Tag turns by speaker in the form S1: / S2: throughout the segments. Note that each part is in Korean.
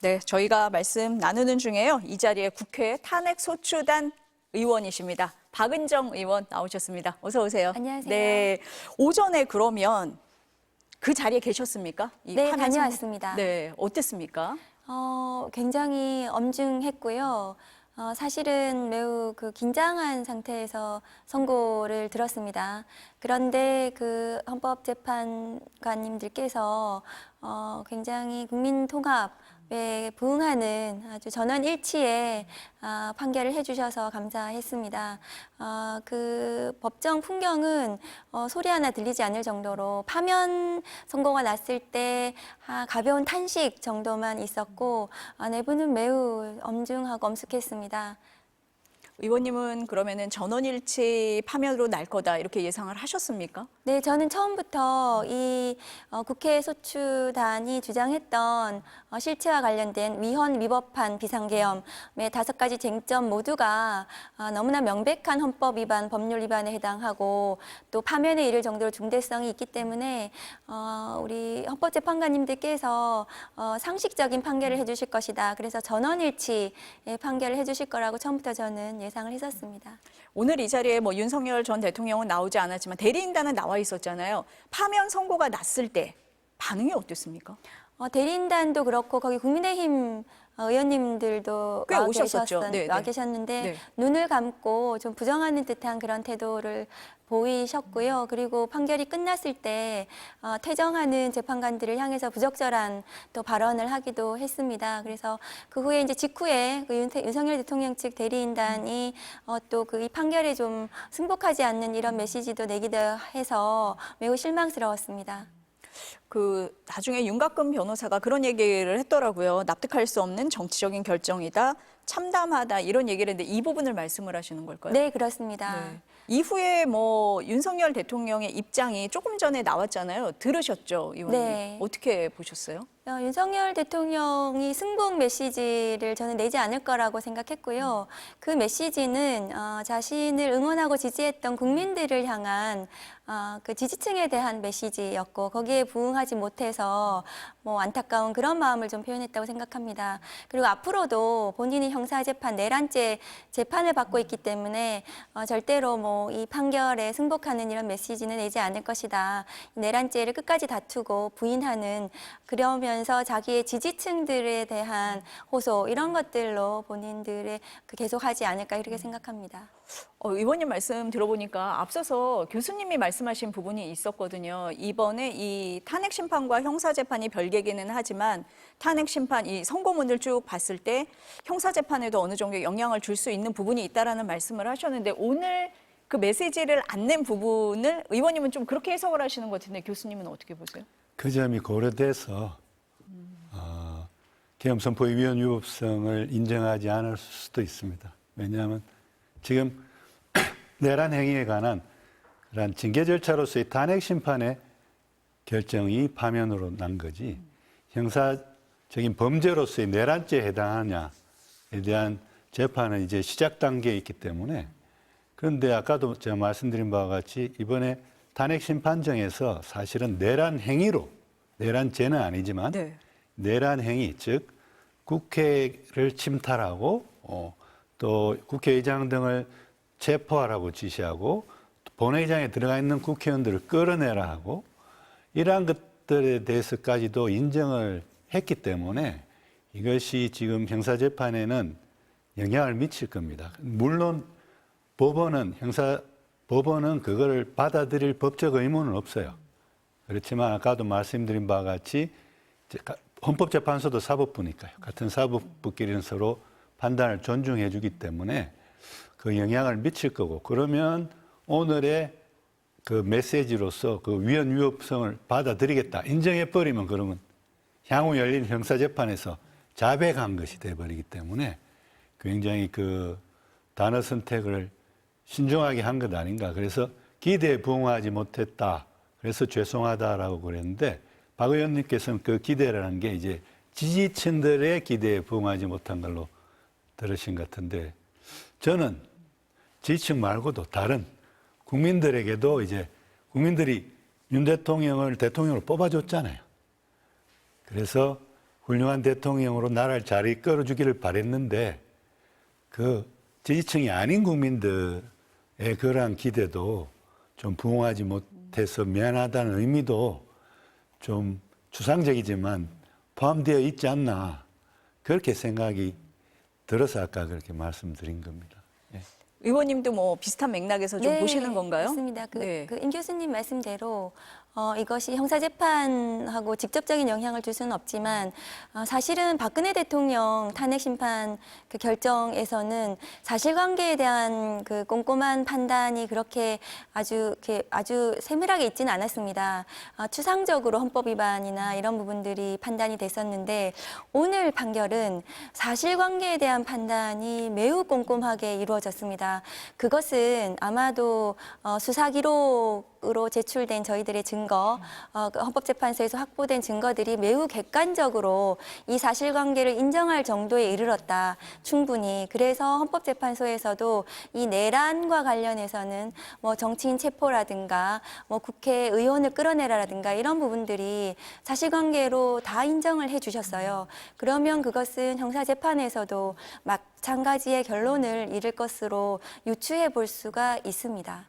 S1: 네, 저희가 말씀 나누는 중에요. 이 자리에 국회 탄핵소추단 의원이십니다. 박은정 의원 나오셨습니다. 어서 오세요.
S2: 안녕하세요.
S1: 네, 오전에 그러면 그 자리에 계셨습니까?
S2: 네, 다녀왔습니다.
S1: 네, 어땠습니까?
S2: 굉장히 엄중했고요. 사실은 매우 긴장한 상태에서 선고를 들었습니다. 그런데 헌법재판관님들께서 굉장히 국민 통합에 부응하는 아주 전원일치의 판결을 해주셔서 감사했습니다. 그 법정 풍경은 소리 하나 들리지 않을 정도로 파면 선고가 났을 때 가벼운 탄식 정도만 있었고 내부는 매우 엄중하고 엄숙했습니다.
S1: 의원님은 그러면은 전원일치 파면으로 날 거다 이렇게 예상을 하셨습니까?
S2: 네, 저는 처음부터 이 국회 소추단이 주장했던 실체와 관련된 위헌 위법한 비상계엄의 5가지 쟁점 모두가 너무나 명백한 헌법 위반, 법률 위반에 해당하고 또 파면에 이를 정도로 중대성이 있기 때문에 우리 헌법재판관님들께서 상식적인 판결을 해주실 것이다. 그래서 전원일치의 판결을 해주실 거라고 처음부터 저는 예상을 했었습니다.
S1: 오늘 이 자리에 뭐 윤석열 전 대통령은 나오지 않았지만 대리인단은 나와 있었잖아요. 파면 선고가 났을 때 반응이 어땠습니까?
S2: 대리인단도 그렇고 거기 국민의힘 의원님들도
S1: 꽤 오셨었죠. 네,
S2: 와
S1: 네.
S2: 계셨는데
S1: 네.
S2: 눈을 감고 좀 부정하는 듯한 그런 태도를 보이셨고요. 그리고 판결이 끝났을 때 퇴정하는 재판관들을 향해서 부적절한 또 발언을 하기도 했습니다. 그래서 그 후에 이제 직후에 윤석열 대통령 측 대리인단이 또 이 판결에 좀 승복하지 않는 이런 메시지도 내기도 해서 매우 실망스러웠습니다.
S1: 나중에 윤곽근 변호사가 그런 얘기를 했더라고요. 납득할 수 없는 정치적인 결정이다, 참담하다 이런 얘기를 했는데 이 부분을 말씀을 하시는 걸까요?
S2: 네, 그렇습니다.
S1: 네. 이후에 뭐 윤석열 대통령의 입장이 조금 전에 나왔잖아요. 들으셨죠, 의원님?
S2: 네.
S1: 어떻게 보셨어요?
S2: 윤석열 대통령이 승복 메시지를 저는 내지 않을 거라고 생각했고요. 그 메시지는 자신을 응원하고 지지했던 국민들을 향한 그 지지층에 대한 메시지였고 거기에 부응하지 못해서 뭐 안타까운 그런 마음을 좀 표현했다고 생각합니다. 그리고 앞으로도 본인이 형사재판 내란죄 재판을 받고 있기 때문에 절대로 뭐 이 판결에 승복하는 이런 메시지는 내지 않을 것이다. 내란죄를 끝까지 다투고 부인하는 그러면서 자기의 지지층들에 대한 호소 이런 것들로 본인들의 계속하지 않을까 이렇게 생각합니다.
S1: 의원님 말씀 들어보니까 앞서서 교수님이 말씀하신 부분이 있었거든요. 이번에 이 탄핵 심판과 형사 재판이 별개기는 하지만 탄핵 심판 이 선고문을 쭉 봤을 때 형사 재판에도 어느 정도 영향을 줄 수 있는 부분이 있다라는 말씀을 하셨는데 오늘 그 메시지를 안 낸 부분을 의원님은 좀 그렇게 해석을 하시는 것 같은데 교수님은 어떻게 보세요?
S3: 그 점이 고려돼서 계엄선포의 위헌 위법성을 인정하지 않을 수도 있습니다. 왜냐하면 지금 내란 행위에 관한 그런 징계 절차로서의 탄핵 심판의 결정이 파면으로 난 거지 형사적인 범죄로서의 내란죄에 해당하냐에 대한 재판은 이제 시작 단계에 있기 때문에 그런데 아까도 제가 말씀드린 바와 같이 이번에 탄핵 심판정에서 사실은 내란 행위로 내란죄는 아니지만
S1: 네.
S3: 내란 행위 즉 국회를 침탈하고 또 국회의장 등을 체포하라고 지시하고 본회의장에 들어가 있는 국회의원들을 끌어내라 하고 이러한 것들에 대해서까지도 인정을 했기 때문에 이것이 지금 형사재판에는 영향을 미칠 겁니다. 물론 법원은 그걸 받아들일 법적 의무는 없어요. 그렇지만 아까도 말씀드린 바와 같이 헌법재판소도 사법부니까요. 같은 사법부끼리는 서로 판단을 존중해 주기 때문에 그 영향을 미칠 거고 그러면 오늘의 그 메시지로서 그 위헌 위법성을 받아들이겠다. 인정해 버리면 그러면 향후 열릴 형사재판에서 자백한 것이 돼버리기 때문에 굉장히 그 단어 선택을 신중하게 한 것 아닌가. 그래서 기대에 부응하지 못했다. 그래서 죄송하다라고 그랬는데 박 의원님께서는 그 기대라는 게 이제 지지층들의 기대에 부응하지 못한 걸로 들으신 것 같은데 저는 지지층 말고도 다른 국민들에게도 이제 국민들이 윤 대통령을 대통령으로 뽑아줬잖아요. 그래서 훌륭한 대통령으로 나라를 잘 이끌어주기를 바랬는데 그 지지층이 아닌 국민들의 그러한 기대도 좀 부응하지 못해서 미안하다는 의미도 좀 추상적이지만 포함되어 있지 않나 그렇게 생각이 들어서 아까 그렇게 말씀드린 겁니다. 예.
S1: 의원님도 뭐 비슷한 맥락에서 좀 보시는 건가요?
S2: 맞습니다.
S1: 네.
S2: 임 교수님 말씀대로 이것이 형사재판하고 직접적인 영향을 줄 수는 없지만 사실은 박근혜 대통령 탄핵 심판 그 결정에서는 사실관계에 대한 그 꼼꼼한 판단이 그렇게 아주 세밀하게 있지는 않았습니다. 추상적으로 헌법 위반이나 이런 부분들이 판단이 됐었는데 오늘 판결은 사실관계에 대한 판단이 매우 꼼꼼하게 이루어졌습니다. 그것은 아마도 수사 기록으로 제출된 저희들의 증거, 그 헌법재판소에서 확보된 증거들이 매우 객관적으로 이 사실관계를 인정할 정도에 이르렀다. 충분히. 그래서 헌법재판소에서도 이 내란과 관련해서는 뭐 정치인 체포라든가 뭐 국회의원을 끌어내라라든가 이런 부분들이 사실관계로 다 인정을 해 주셨어요. 그러면 그것은 형사재판에서도 마찬가지의 결론을 이룰 것으로 유추해 볼 수가 있습니다.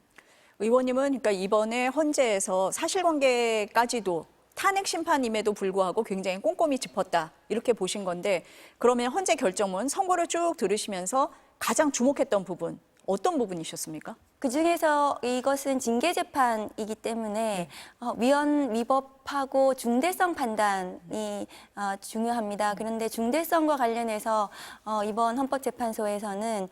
S1: 의원님은 그러니까 이번에 헌재에서 사실관계까지도 탄핵 심판임에도 불구하고 굉장히 꼼꼼히 짚었다 이렇게 보신 건데 그러면 헌재 결정문 선고를 쭉 들으시면서 가장 주목했던 부분 어떤 부분이셨습니까?
S2: 그중에서 이것은 징계재판이기 때문에 위헌 위법하고 중대성 판단이 중요합니다. 그런데 중대성과 관련해서 이번 헌법재판소에서는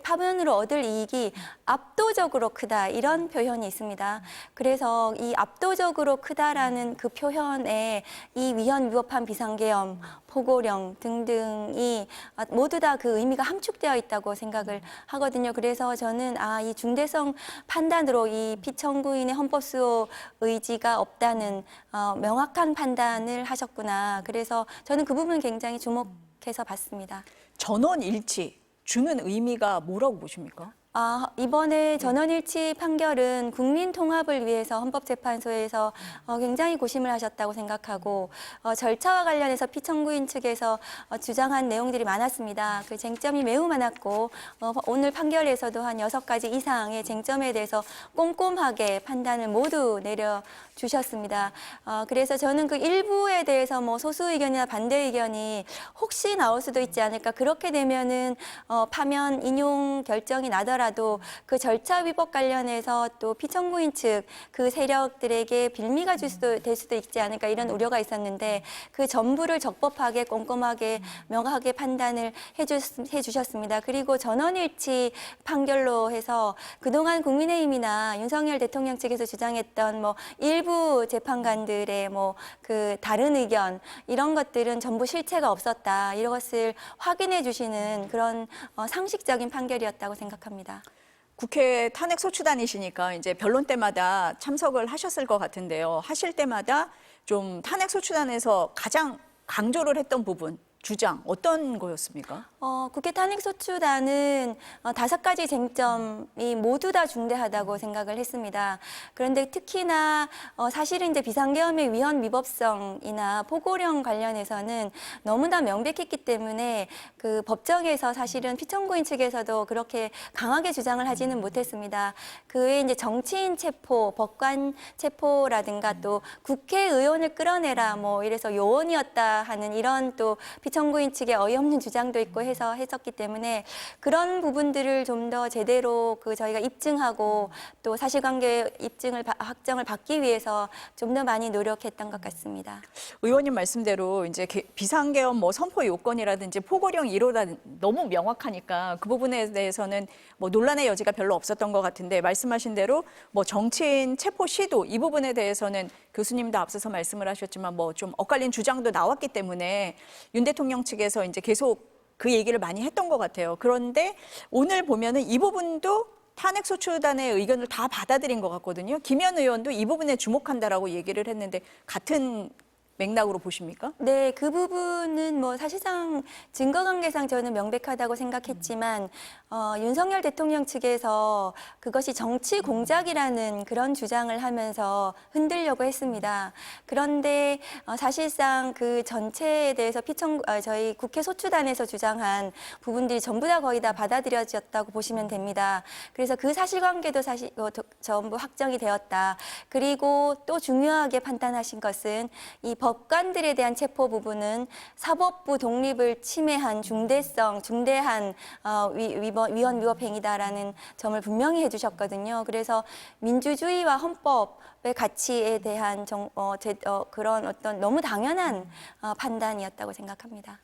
S2: 파면으로 얻을 이익이 압도적으로 크다 이런 표현이 있습니다. 그래서 이 압도적으로 크다라는 그 표현에 이 위헌 위법한 비상계엄, 포고령 등등이 모두 다 그 의미가 함축되어 있다고 생각을 하거든요. 그래서 저는 이 중대성 판단으로 이 피청구인의 헌법수호 의지가 없다는 명확한 판단을 하셨구나. 그래서 저는 그 부분 굉장히 주목해서 봤습니다.
S1: 전원일치 주는 의미가 뭐라고 보십니까?
S2: 이번에 전원일치 판결은 국민 통합을 위해서 헌법재판소에서 굉장히 고심을 하셨다고 생각하고 절차와 관련해서 피청구인 측에서 주장한 내용들이 많았습니다. 그 쟁점이 매우 많았고 오늘 판결에서도 한 6가지 이상의 쟁점에 대해서 꼼꼼하게 판단을 모두 내려주셨습니다. 그래서 저는 그 일부에 대해서 뭐 소수 의견이나 반대 의견이 혹시 나올 수도 있지 않을까. 그렇게 되면은 파면 인용 결정이 나더라도 그 절차 위법 관련해서 또 피청구인 측 그 세력들에게 빌미가 될 수도 있지 않을까 이런 우려가 있었는데 그 전부를 적법하게 꼼꼼하게 명확하게 판단을 해주셨습니다. 그리고 전원일치 판결로 해서 그동안 국민의힘이나 윤석열 대통령 측에서 주장했던 뭐 일부 재판관들의 뭐 그 다른 의견 이런 것들은 전부 실체가 없었다. 이것을 확인해 주시는 그런 상식적인 판결이었다고 생각합니다.
S1: 국회 탄핵 소추단이시니까 이제 변론 때마다 참석을 하셨을 것 같은데요. 하실 때마다 좀 탄핵 소추단에서 가장 강조를 했던 부분, 주장 어떤 거였습니까?
S2: 국회 탄핵소추단은 5가지 쟁점이 모두 다 중대하다고 생각을 했습니다. 그런데 특히나 사실은 이제 비상계엄의 위헌 위법성이나 포고령 관련해서는 너무나 명백했기 때문에 그 법정에서 사실은 피청구인 측에서도 그렇게 강하게 주장을 하지는 못했습니다. 그 외에 이제 정치인 체포, 법관 체포라든가 또 국회의원을 끌어내라 뭐 이래서 요원이었다 하는 이런 또 피청구인 측의 어이없는 주장도 있고 해서 했었기 때문에 그런 부분들을 좀 더 제대로 그 저희가 입증하고 또 사실관계 확정을 받기 위해서 좀 더 많이 노력했던 것 같습니다.
S1: 의원님 말씀대로 이제 비상계엄 뭐 선포 요건이라든지 포고령 1호라 너무 명확하니까 그 부분에 대해서는 뭐 논란의 여지가 별로 없었던 것 같은데 말씀하신 대로 뭐 정치인 체포 시도 이 부분에 대해서는 교수님도 앞서서 말씀을 하셨지만 뭐 좀 엇갈린 주장도 나왔기 때문에 윤 대통령 측에서 이제 계속 그 얘기를 많이 했던 것 같아요. 그런데 오늘 보면은 이 부분도 탄핵소추단의 의견을 다 받아들인 것 같거든요. 김현 의원도 이 부분에 주목한다라고 얘기를 했는데 같은 맥락으로 보십니까?
S2: 네, 그 부분은 뭐 사실상 증거관계상 저는 명백하다고 생각했지만 윤석열 대통령 측에서 그것이 정치 공작이라는 그런 주장을 하면서 흔들려고 했습니다. 그런데 사실상 그 전체에 대해서 저희 국회 소추단에서 주장한 부분들이 전부 다 거의 다 받아들여졌다고 보시면 됩니다. 그래서 그 사실관계도 전부 확정이 되었다. 그리고 또 중요하게 판단하신 것은 이 법관들에 대한 체포 부분은 사법부 독립을 침해한 중대한 위헌 위법 행위다라는 점을 분명히 해주셨거든요. 그래서 민주주의와 헌법의 가치에 대한 그런 어떤 너무 당연한 판단이었다고 생각합니다.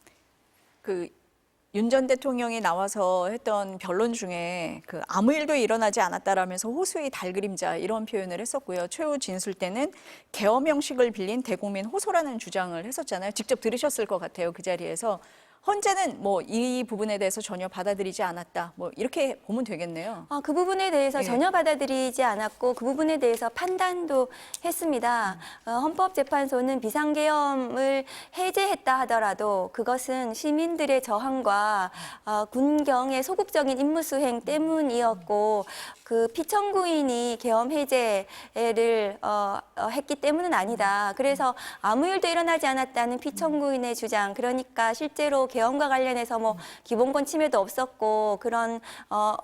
S1: 윤 전 대통령이 나와서 했던 변론 중에 아무 일도 일어나지 않았다라면서 호수의 달그림자 이런 표현을 했었고요. 최후 진술 때는 계엄 형식을 빌린 대국민 호소라는 주장을 했었잖아요. 직접 들으셨을 것 같아요. 그 자리에서. 헌재는 뭐 이 부분에 대해서 전혀 받아들이지 않았다. 뭐 이렇게 보면 되겠네요.
S2: 그 부분에 대해서
S1: 예.
S2: 전혀 받아들이지 않았고 그 부분에 대해서 판단도 했습니다. 헌법재판소는 비상계엄을 해제했다 하더라도 그것은 시민들의 저항과 군경의 소극적인 임무수행 때문이었고 그 피청구인이 계엄 해제를 했기 때문은 아니다. 그래서 아무 일도 일어나지 않았다는 피청구인의 주장, 그러니까 실제로 계엄과 관련해서 뭐 기본권 침해도 없었고 그런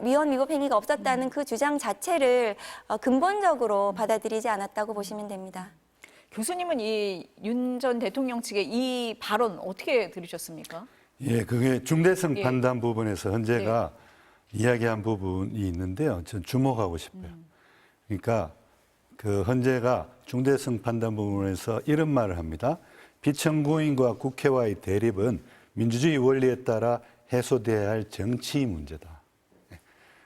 S2: 위헌 위법 행위가 없었다는 그 주장 자체를 근본적으로 받아들이지 않았다고 보시면 됩니다.
S1: 교수님은 이 윤 전 대통령 측의 이 발언 어떻게 들으셨습니까?
S3: 예, 그게 중대성
S1: 예.
S3: 판단 부분에서 헌재가 이야기한 부분이 있는데요. 전 주목하고 싶어요. 그러니까 그 헌재가 중대성 판단 부분에서 이런 말을 합니다. 피청구인과 국회와의 대립은 민주주의 원리에 따라 해소돼야 할 정치 문제다.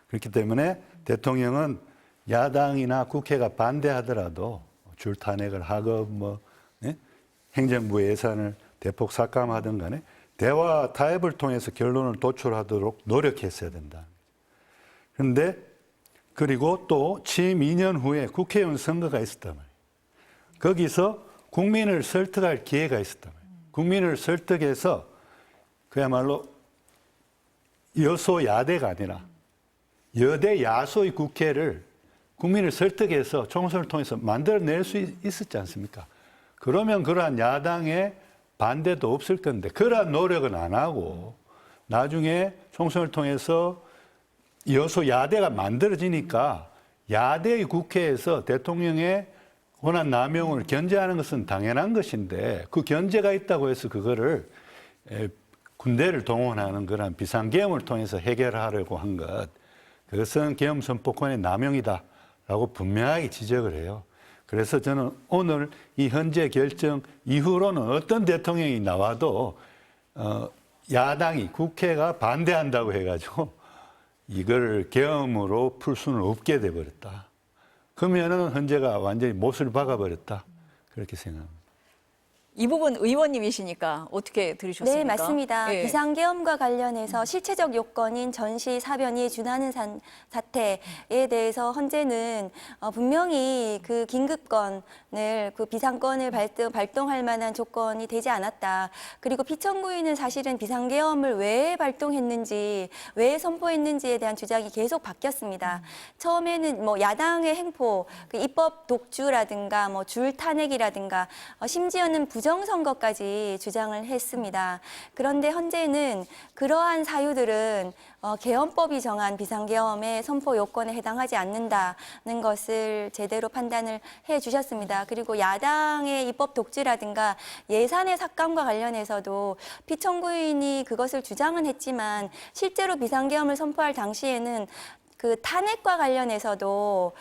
S3: 그렇기 때문에 대통령은 야당이나 국회가 반대하더라도 줄 탄핵을 하건 행정부 예산을 대폭 삭감하든 간에 대화 타협을 통해서 결론을 도출하도록 노력했어야 된다. 그런데 그리고 또 취임 2년 후에 국회의원 선거가 있었단 말이에요. 거기서 국민을 설득할 기회가 있었단 말이에요. 국민을 설득해서 그야말로 여소야대가 아니라 여대 야소의 국회를 국민을 설득해서 총선을 통해서 만들어낼 수 있었지 않습니까? 그러면 그러한 야당의 반대도 없을 건데 그러한 노력은 안 하고 나중에 총선을 통해서 여소야대가 만들어지니까 야대의 국회에서 대통령의 권한 남용을 견제하는 것은 당연한 것인데 그 견제가 있다고 해서 그거를 군대를 동원하는 그런 비상계엄을 통해서 해결하려고 한 것, 그것은 계엄 선포권의 남용이다라고 분명하게 지적을 해요. 그래서 저는 오늘 이 헌재 결정 이후로는 어떤 대통령이 나와도 야당이 국회가 반대한다고 해가지고 이걸 계엄으로 풀 수는 없게 돼버렸다. 그러면은 헌재가 완전히 못을 박아버렸다. 그렇게 생각합니다.
S1: 이 부분 의원님이시니까 어떻게 들으셨습니까?
S2: 네, 맞습니다.
S1: 예.
S2: 비상계엄과 관련해서 실체적 요건인 전시 사변이 준하는 사태에 대해서 헌재는 분명히 그 긴급권을 그 비상권을 발동할 만한 조건이 되지 않았다. 그리고 피청구인은 사실은 비상계엄을 왜 발동했는지, 왜 선포했는지에 대한 주장이 계속 바뀌었습니다. 처음에는 뭐 야당의 행포, 그 입법 독주라든가 뭐 줄 탄핵이라든가 심지어는 부정선거까지 주장을 했습니다. 그런데 헌재는 그러한 사유들은 계엄법이 정한 비상계엄의 선포 요건에 해당하지 않는다는 것을 제대로 판단을 해주셨습니다. 그리고 야당의 입법 독주라든가 예산의 삭감과 관련해서도 피청구인이 그것을 주장은 했지만 실제로 비상계엄을 선포할 당시에는 그 탄핵과 관련해서도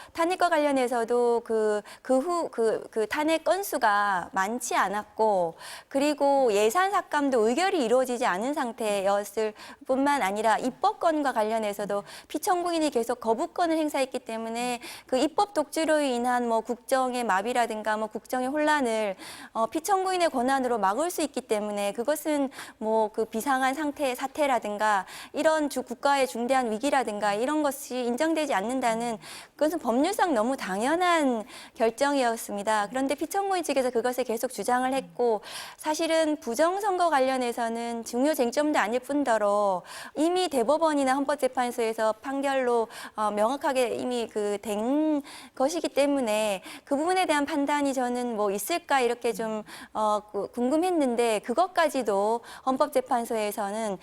S2: 그 탄핵 건수가 많지 않았고, 그리고 예산 삭감도 의결이 이루어지지 않은 상태였을 뿐만 아니라 입법권과 관련해서도 피청구인이 계속 거부권을 행사했기 때문에 그 입법 독주로 인한 뭐 국정의 마비라든가 뭐 국정의 혼란을 피청구인의 권한으로 막을 수 있기 때문에 그것은 뭐 그 비상한 사태라든가 이런 국가의 중대한 위기라든가 이런 것이 없이 인정되지 않는다는 그것은 법률상 너무 당연한 결정이었습니다. 그런데 피청구인 측에서 그것을 계속 주장을 했고 사실은 부정선거 관련해서는 중요 쟁점도 아닐 뿐더러 이미 대법원이나 헌법재판소에서 판결로 명확하게 이미 된 것이기 때문에 그 부분에 대한 판단이 저는 뭐 있을까 이렇게 좀 궁금했는데 그것까지도 헌법재판소에서는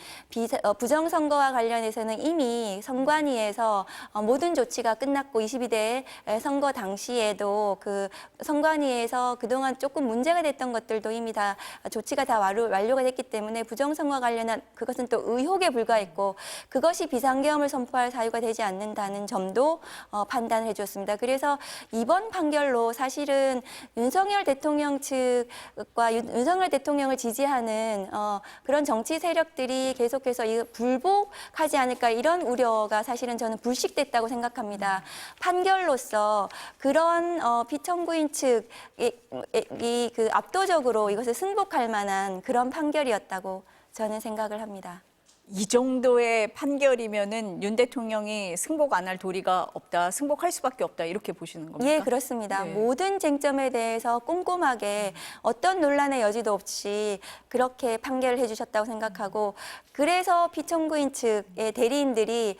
S2: 부정선거와 관련해서는 이미 선관위에서 모든 조치가 끝났고 22대 선거 당시에도 그 선관위에서 그동안 조금 문제가 됐던 것들도 이미 다 조치가 다 완료가 됐기 때문에 부정선거와 관련한 그것은 또 의혹에 불과했고 그것이 비상계엄을 선포할 사유가 되지 않는다는 점도 판단을 해주었습니다. 그래서 이번 판결로 사실은 윤석열 대통령 측과 윤석열 대통령을 지지하는 그런 정치 세력들이 계속해서 이 불복하지 않을까 이런 우려가 사실은 저는 불식됐다고 생각합니다. 판결로서 그런 피청구인 측이 압도적으로 이것을 승복할 만한 그런 판결이었다고 저는 생각을 합니다.
S1: 이 정도의 판결이면은 윤 대통령이 승복 안 할 도리가 없다, 승복할 수밖에 없다 이렇게 보시는 겁니까?
S2: 예, 그렇습니다.
S1: 네.
S2: 모든 쟁점에 대해서 꼼꼼하게 어떤 논란의 여지도 없이 그렇게 판결을 해주셨다고 생각하고 그래서 피청구인 측의 대리인들이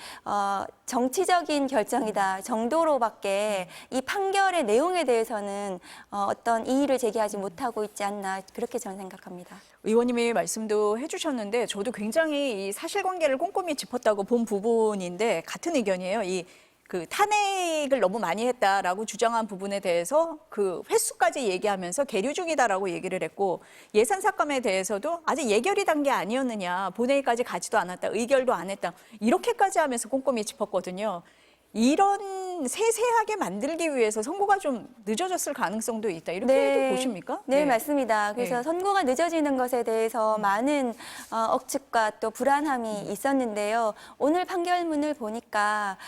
S2: 정치적인 결정이다 정도로밖에 이 판결의 내용에 대해서는 어떤 이의를 제기하지 못하고 있지 않나 그렇게 저는 생각합니다.
S1: 의원님이 말씀도 해주셨는데 저도 굉장히 이 사실관계를 꼼꼼히 짚었다고 본 부분인데 같은 의견이에요. 탄핵을 너무 많이 했다라고 주장한 부분에 대해서 그 횟수까지 얘기하면서 계류 중이다라고 얘기를 했고 예산 삭감에 대해서도 아직 예결이 단 게 아니었느냐, 본회의까지 가지도 않았다, 의결도 안 했다 이렇게까지 하면서 꼼꼼히 짚었거든요. 이런 세세하게 만들기 위해서 선고가 좀 늦어졌을 가능성도 있다. 이렇게도 보십니까?
S2: 네, 맞습니다. 그래서
S1: 네.
S2: 선고가 늦어지는 것에 대해서 많은 억측과 또 불안함이 있었는데요. 오늘 판결문을 보니까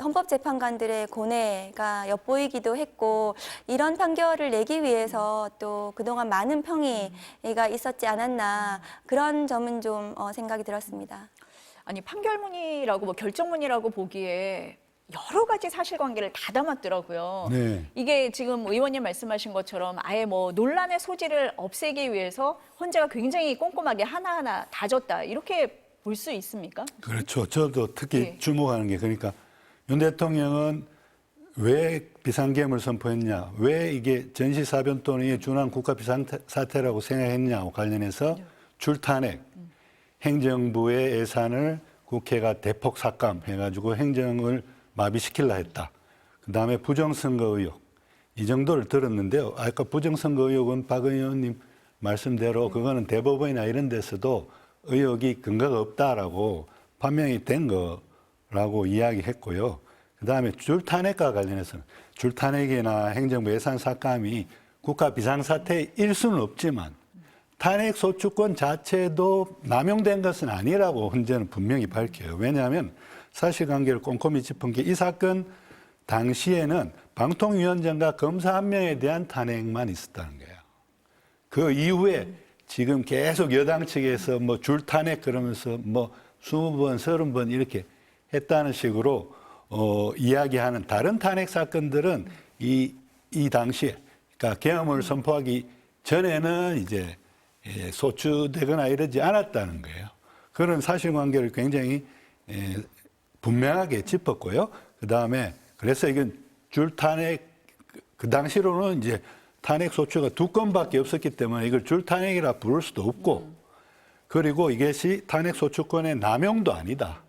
S2: 헌법재판관들의 고뇌가 엿보이기도 했고 이런 판결을 내기 위해서 또 그동안 많은 평의가 있었지 않았나 그런 점은 좀 생각이 들었습니다.
S1: 아니 판결문이라고 뭐 결정문이라고 보기에 여러 가지 사실관계를 다 담았더라고요.
S3: 네.
S1: 이게 지금 의원님 말씀하신 것처럼 아예 뭐 논란의 소지를 없애기 위해서 헌재가 굉장히 꼼꼼하게 하나하나 다졌다 이렇게 볼 수 있습니까?
S3: 그렇죠. 저도 특히
S1: 네.
S3: 주목하는 게 그러니까 윤 대통령은 왜 비상계엄을 선포했냐, 왜 이게 전시사변론에 준한 국가 비상사태라고 생각했냐와 관련해서 줄탄핵, 행정부의 예산을 국회가 대폭 삭감해가지고 행정을 마비시키려 했다. 그다음에 부정선거 의혹 이 정도를 들었는데요. 아까 부정선거 의혹은 박 의원님 말씀대로 그거는 대법원이나 이런 데서도 의혹이 근거가 없다라고 판명이 된 거라고 이야기했고요. 그다음에 줄탄핵과 관련해서는 줄탄핵이나 행정부 예산 삭감이 국가 비상사태일 수는 없지만 탄핵 소추권 자체도 남용된 것은 아니라고 헌재는 분명히 밝혀요. 왜냐하면 사실관계를 꼼꼼히 짚은 게 이 사건 당시에는 방통위원장과 검사 한 명에 대한 탄핵만 있었다는 거예요. 그 이후에 지금 계속 여당 측에서 뭐 줄탄핵 그러면서 뭐 20번, 30번 이렇게 했다는 식으로 이야기하는 다른 탄핵 사건들은 이 당시에 그러니까 계엄을 선포하기 전에는 이제 소추되거나 이러지 않았다는 거예요. 그런 사실관계를 굉장히 분명하게 짚었고요. 그다음에 그래서 이건 줄탄핵 그 당시로는 이제 탄핵 소추가 2건밖에 없었기 때문에 이걸 줄탄핵이라 부를 수도 없고 그리고 이것이 탄핵 소추권의 남용도 아니다.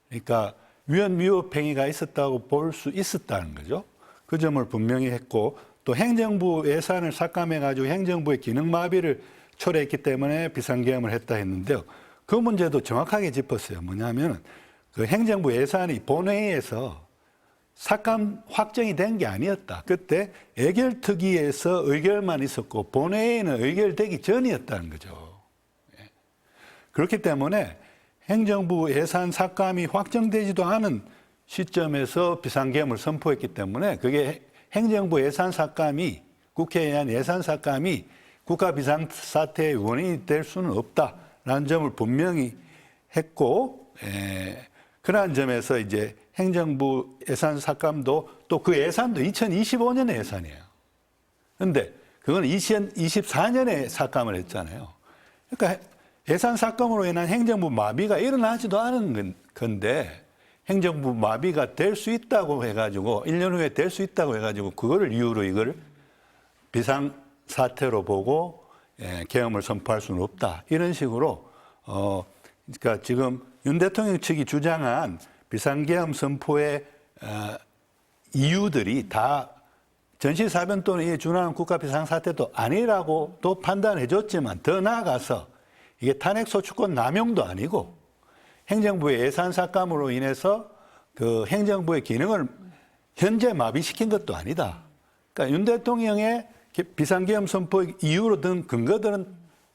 S3: 그러니까 위헌위법 행위가 있었다고 볼 수 있었다는 거죠. 그 점을 분명히 했고 또 행정부 예산을 삭감해가지고 행정부의 기능마비를 초래했기 때문에 비상계엄을 했다 했는데요. 그 문제도 정확하게 짚었어요. 뭐냐면 그 행정부 예산이 본회의에서 삭감 확정이 된 게 아니었다. 그때 예결특위에서 의결만 있었고 본회의는 의결되기 전이었다는 거죠. 그렇기 때문에 행정부 예산 삭감이 확정되지도 않은 시점에서 비상계엄을 선포했기 때문에 그게 행정부 예산 삭감이 국회에 의한 예산 삭감이 국가 비상사태의 원인이 될 수는 없다라는 점을 분명히 했고 그러한 점에서 이제 행정부 예산 삭감도 또 그 예산도 2025년의 예산이에요. 그런데 그건 2024년에 삭감을 했잖아요. 그러니까 예산 삭감으로 인한 행정부 마비가 일어나지도 않은 건데 행정부 마비가 될 수 있다고 해가지고 1년 후에 될 수 있다고 해가지고 그거를 이유로 이걸 비상사태로 보고 계엄을 선포할 수는 없다. 이런 식으로 그러니까 지금 윤 대통령 측이 주장한 비상계엄 선포의 이유들이 다 전시사변 또는 이에 준하는 국가 비상사태도 아니라고 또 판단해 줬지만 더 나아가서 이게 탄핵소추권 남용도 아니고 행정부의 예산 삭감으로 인해서 그 행정부의 기능을 현재 마비시킨 것도 아니다. 그러니까 윤 대통령의 비상계엄 선포 이유로 든 근거들은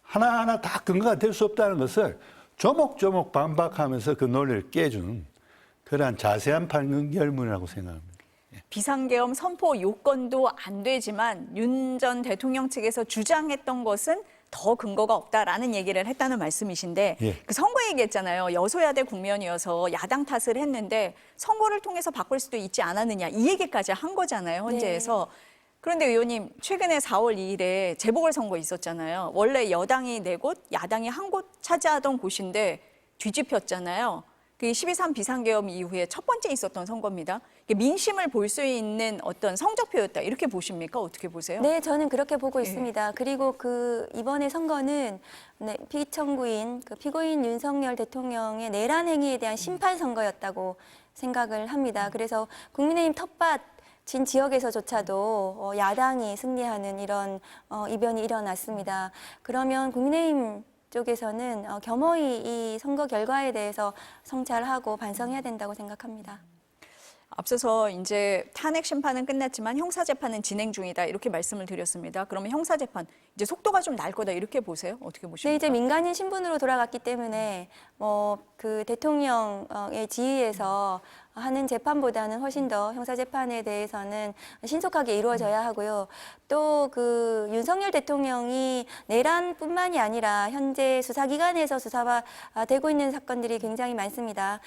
S3: 하나하나 다 근거가 될 수 없다는 것을 조목조목 반박하면서 그 논리를 깨준 그러한 자세한 판결문이라고 생각합니다.
S1: 비상계엄 선포 요건도 안 되지만 윤 전 대통령 측에서 주장했던 것은 더 근거가 없다라는 얘기를 했다는 말씀이신데
S3: 예.
S1: 그 선거 얘기했잖아요. 여소야대 국면이어서 야당 탓을 했는데 선거를 통해서 바꿀 수도 있지 않았느냐 이 얘기까지 한 거잖아요. 헌재에서. 그런데 의원님 최근에 4월 2일에 재보궐선거 있었잖아요. 원래 여당이 4곳, 야당이 1곳 차지하던 곳인데 뒤집혔잖아요. 그 12.3 비상계엄 이후에 첫 번째 있었던 선거입니다. 민심을 볼 수 있는 어떤 성적표였다. 이렇게 보십니까? 어떻게 보세요?
S2: 네, 저는 그렇게 보고 있습니다. 그리고 그 이번에 선거는 피청구인, 그 피고인 윤석열 대통령의 내란 행위에 대한 심판 선거였다고 생각을 합니다. 그래서 국민의힘 텃밭 진 지역에서조차도 야당이 승리하는 이런 이변이 일어났습니다. 그러면 국민의힘 쪽에서는 겸허히 이 선거 결과에 대해서 성찰하고 반성해야 된다고 생각합니다.
S1: 앞서서 이제 탄핵 심판은 끝났지만 형사 재판은 진행 중이다 이렇게 말씀을 드렸습니다. 그러면 형사 재판 이제 속도가 좀 날 거다 이렇게 보세요? 어떻게 보십니까?
S2: 네, 이제 민간인 신분으로 돌아갔기 때문에 그 대통령의 지휘에서 하는 재판보다는 훨씬 더 형사 재판에 대해서는 신속하게 이루어져야 하고요. 또 그 윤석열 대통령이 내란뿐만이 아니라 현재 수사기관에서 수사가 되고 있는 사건들이 굉장히 많습니다.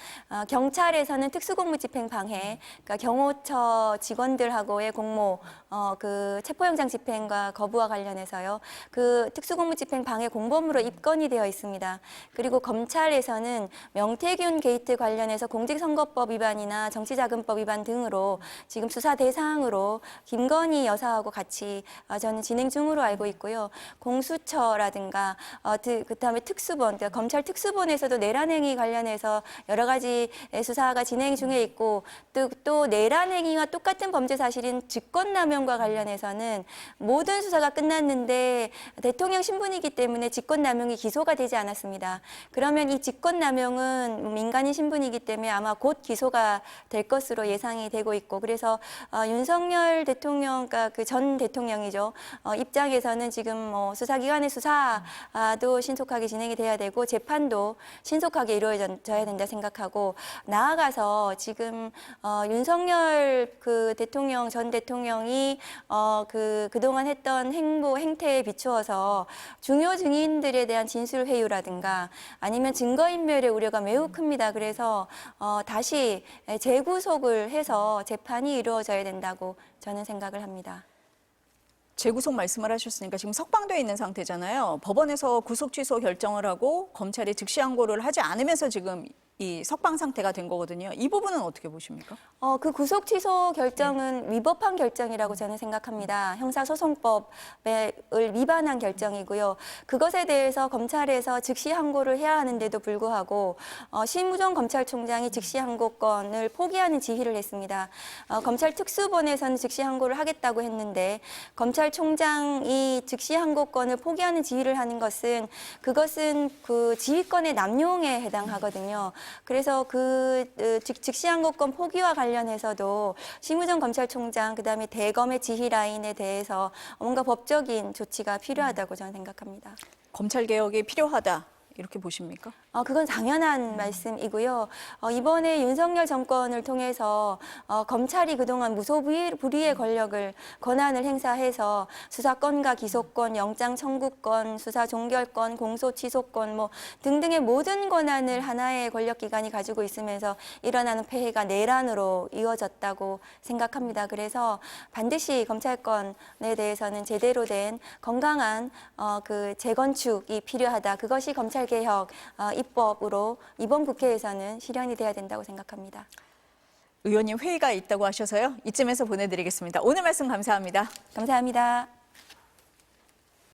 S2: 경찰에서는 특수공무집행 방해, 그러니까 경호처 직원들하고의 공모, 그 체포영장 집행과 거부와 관련해서요. 그 특수공무집행 방해 공범으로 입건이 되어 있습니다. 그리고 검찰에서는 명태균 게이트 관련해서 공직선거법 위반이나 정치자금법 위반 등으로 지금 수사 대상으로 김건희 여사하고 같이 저는 진행 중으로 알고 있고요. 공수처라든가 그다음에 특수본, 그러니까 검찰 특수본에서도 내란행위 관련해서 여러 가지 수사가 진행 중에 있고 또 내란행위와 똑같은 범죄 사실인 직권남용과 관련해서는 모든 수사가 끝났는데 대통령 신분이기 때문에 직권남용이 기소가 되지 않았습니다. 그러면 이 직권남용은 민간인 신분이기 때문에 아마 곧 기소가 될 것으로 예상이 되고 있고 그래서 윤석열 대통령, 그러니까 그 전 대통령이죠. 입장에서는 지금 수사기관의 수사도 신속하게 진행이 돼야 되고 재판도 신속하게 이루어져야 된다 생각하고 나아가서 지금 윤석열 그 대통령 전 대통령이 그동안 했던 행태에 비추어서 중요 증인들에 대한 진술 회유라든가 아니면 증거인멸의 우려가 매우 큽니다. 그래서 다시 재구속을 해서 재판이 이루어져야 된다고 저는 생각을 합니다.
S1: 재구속 말씀을 하셨으니까 지금 석방돼 있는 상태잖아요. 법원에서 구속 취소 결정을 하고 검찰이 즉시 항고를 하지 않으면서 지금 이 석방 상태가 된 거거든요. 이 부분은 어떻게 보십니까?
S2: 그 구속 취소 결정은 위법한 결정이라고 저는 생각합니다. 형사소송법을 위반한 결정이고요. 그것에 대해서 검찰에서 즉시 항고를 해야 하는데도 불구하고 심우정 검찰총장이 즉시 항고권을 포기하는 지휘를 했습니다. 검찰 특수본에서는 즉시 항고를 하겠다고 했는데 검찰총장이 즉시 항고권을 포기하는 지휘를 하는 것은 그것은 그 지휘권의 남용에 해당하거든요. 그래서 그 즉시 항고권 포기와 관련해서도 심우정 검찰총장 그다음에 대검의 지휘 라인에 대해서 뭔가 법적인 조치가 필요하다고 저는 생각합니다.
S1: 검찰 개혁이 필요하다. 이렇게 보십니까?
S2: 그건 당연한 말씀이고요. 이번에 윤석열 정권을 통해서 검찰이 그동안 무소불위의 권력을 권한을 행사해서 수사권과 기소권, 영장 청구권, 수사 종결권, 공소 취소권 뭐 등등의 모든 권한을 하나의 권력기관이 가지고 있으면서 일어나는 폐해가 내란으로 이어졌다고 생각합니다. 그래서 반드시 검찰권에 대해서는 제대로 된 건강한 그 재건축이 필요하다. 그것이 검찰개혁 입법으로 이번 국회에서는 실현이 돼야 된다고 생각합니다.
S1: 의원님 회의가 있다고 하셔서요. 이쯤에서 보내드리겠습니다. 오늘 말씀 감사합니다.
S2: 감사합니다.